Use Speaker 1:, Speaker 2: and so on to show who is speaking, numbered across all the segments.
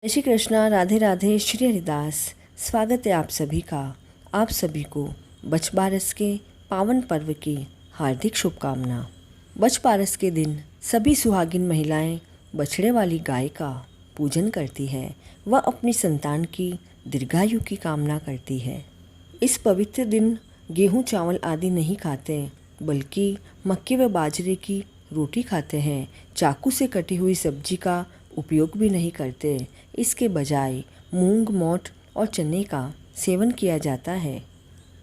Speaker 1: जय श्री कृष्णा, राधे राधे, श्री हरिदास। स्वागत है आप सभी का। आप सभी को बछ बारस के पावन पर्व की हार्दिक शुभकामना। बछ बारस के दिन सभी सुहागिन महिलाएं बछड़े वाली गाय का पूजन करती है। वह अपनी संतान की दीर्घायु की कामना करती है। इस पवित्र दिन गेहूं चावल आदि नहीं खाते, बल्कि मक्के व बाजरे की रोटी खाते हैं। चाकू से कटी हुई सब्जी का उपयोग भी नहीं करते। इसके बजाय मूंग, मोठ और चने का सेवन किया जाता है।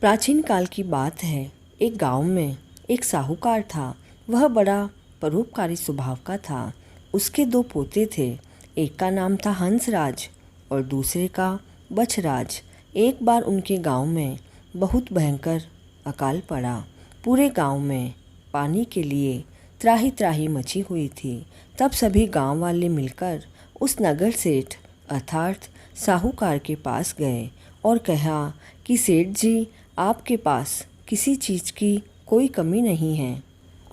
Speaker 1: प्राचीन काल की बात है, एक गांव में एक साहूकार था। वह बड़ा परोपकारी स्वभाव का था। उसके दो पोते थे। एक का नाम था हंसराज और दूसरे का बछराज। एक बार उनके गांव में बहुत भयंकर अकाल पड़ा। पूरे गांव में पानी के लिए त्राही त्राही मची हुई थी। तब सभी गांव वाले मिलकर उस नगर सेठ अर्थात साहूकार के पास गए और कहा कि सेठ जी, आपके पास किसी चीज़ की कोई कमी नहीं है,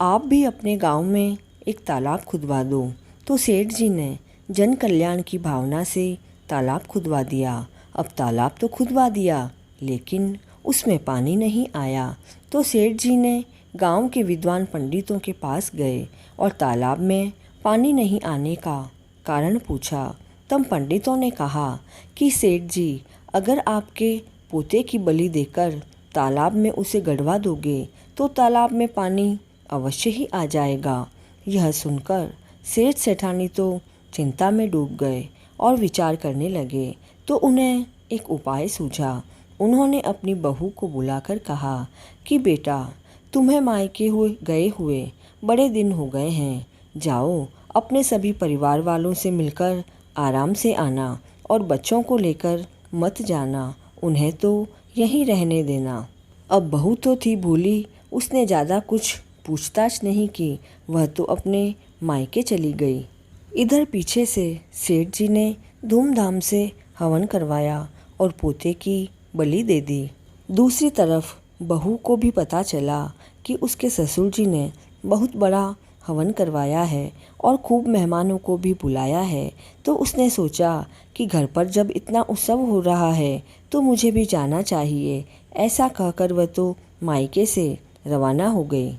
Speaker 1: आप भी अपने गांव में एक तालाब खुदवा दो। तो सेठ जी ने जन कल्याण की भावना से तालाब खुदवा दिया। अब तालाब तो खुदवा दिया, लेकिन उसमें पानी नहीं आया। तो सेठ जी ने गांव के विद्वान पंडितों के पास गए और तालाब में पानी नहीं आने का कारण पूछा। तब पंडितों ने कहा कि सेठ जी, अगर आपके पोते की बलि देकर तालाब में उसे गड़वा दोगे तो तालाब में पानी अवश्य ही आ जाएगा। यह सुनकर सेठ सेठानी तो चिंता में डूब गए और विचार करने लगे। तो उन्हें एक उपाय सूझा। उन्होंने अपनी बहू को बुलाकर कहा कि बेटा, तुम्हें मायके गए हुए बड़े दिन हो गए हैं। जाओ, अपने सभी परिवार वालों से मिलकर आराम से आना और बच्चों को लेकर मत जाना। उन्हें तो यहीं रहने देना। अब बहू तो थी भूली, उसने ज़्यादा कुछ पूछताछ नहीं की। वह तो अपने मायके चली गई। इधर पीछे से सेठ जी ने धूमधाम से हवन करवाया और पोते की बलि दे दी। दूसरी तरफ बहू को भी पता चला कि उसके ससुर जी ने बहुत बड़ा हवन करवाया है और खूब मेहमानों को भी बुलाया है। तो उसने सोचा कि घर पर जब इतना उत्सव हो रहा है तो मुझे भी जाना चाहिए। ऐसा कहकर वह तो मायके से रवाना हो गई।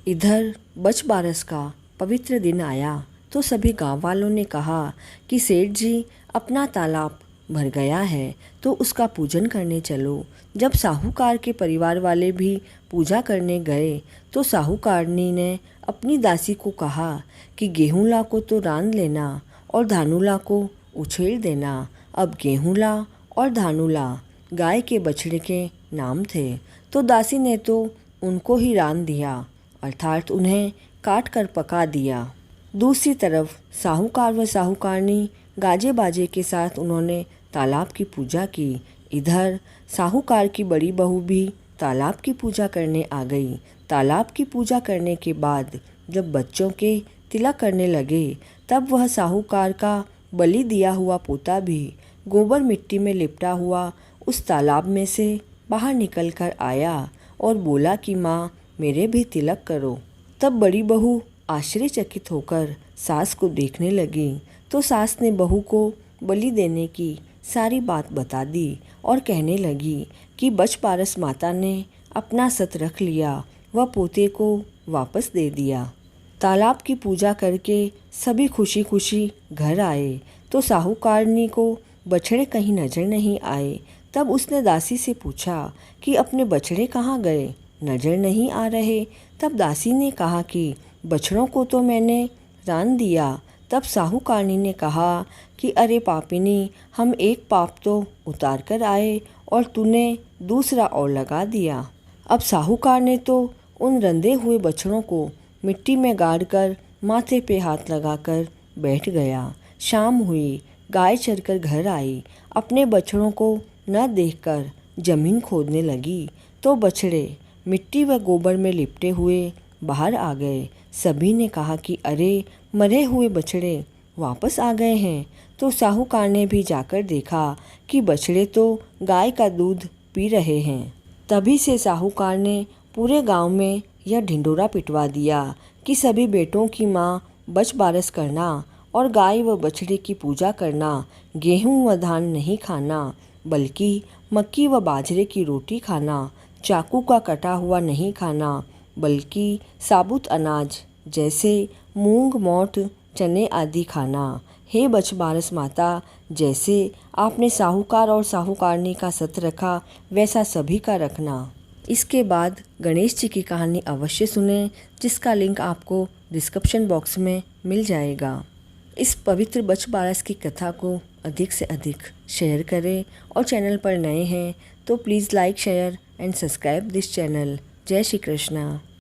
Speaker 1: इधर बछ बारस का पवित्र दिन आया तो सभी गांव वालों ने कहा कि सेठ जी, अपना तालाब भर गया है तो उसका पूजन करने चलो। जब साहूकार के परिवार वाले भी पूजा करने गए तो साहूकारनी ने अपनी दासी को कहा कि गेहूँला को तो रांध लेना और धानुला को उछेल देना। अब गेहूँला और धानुला गाय के बछड़े के नाम थे, तो दासी ने तो उनको ही रांध दिया, अर्थात उन्हें काट कर पका दिया। दूसरी तरफ साहूकार व साहूकारनी गाजे बाजे के साथ उन्होंने तालाब की पूजा की। इधर साहूकार की बड़ी बहू भी तालाब की पूजा करने आ गई। तालाब की पूजा करने के बाद जब बच्चों के तिलक करने लगे तब वह साहूकार का बलि दिया हुआ पोता भी गोबर मिट्टी में लिपटा हुआ उस तालाब में से बाहर निकल कर आया और बोला कि माँ, मेरे भी तिलक करो। तब बड़ी बहू आश्चर्यचकित होकर सास को देखने लगी तो सास ने बहू को बलि देने की सारी बात बता दी और कहने लगी कि बछ बारस माता ने अपना सत रख लिया, वह पोते को वापस दे दिया। तालाब की पूजा करके सभी खुशी खुशी घर आए तो साहूकारनी को बछड़े कहीं नजर नहीं आए। तब उसने दासी से पूछा कि अपने बछड़े कहाँ गए, नजर नहीं आ रहे। तब दासी ने कहा कि बछड़ों को तो मैंने रांध दिया। तब साहूकारनी ने कहा कि अरे पापिनी, हम एक पाप तो उतार कर आए और तूने दूसरा और लगा दिया। अब साहूकार ने तो उन रंधे हुए बछड़ों को मिट्टी में गाड़कर माथे पे हाथ लगाकर बैठ गया। शाम हुई, गाय चरकर घर आई। अपने बछड़ों को न देखकर जमीन खोदने लगी तो बछड़े मिट्टी व गोबर में लिपटे हुए बाहर आ गए। सभी ने कहा कि अरे, मरे हुए बछड़े वापस आ गए हैं। तो साहूकार ने भी जाकर देखा कि बछड़े तो गाय का दूध पी रहे हैं। तभी से साहूकार ने पूरे गांव में यह ढिंढोरा पिटवा दिया कि सभी बेटों की माँ बछ बारस करना और गाय व बछड़े की पूजा करना, गेहूँ व धान नहीं खाना, बल्कि मक्की व बाजरे की रोटी खाना, चाकू का कटा हुआ नहीं खाना, बल्कि साबुत अनाज जैसे मूंग, मोठ, चने आदि खाना। हे बछबारस माता, जैसे आपने साहूकार और साहूकारनी का सत रखा, वैसा सभी का रखना। इसके बाद गणेश जी की कहानी अवश्य सुनें, जिसका लिंक आपको डिस्क्रिप्शन बॉक्स में मिल जाएगा। इस पवित्र बछबारस की कथा को अधिक से अधिक शेयर करें और चैनल पर नए हैं तो please like, share and subscribe this channel. जय श्री कृष्णा।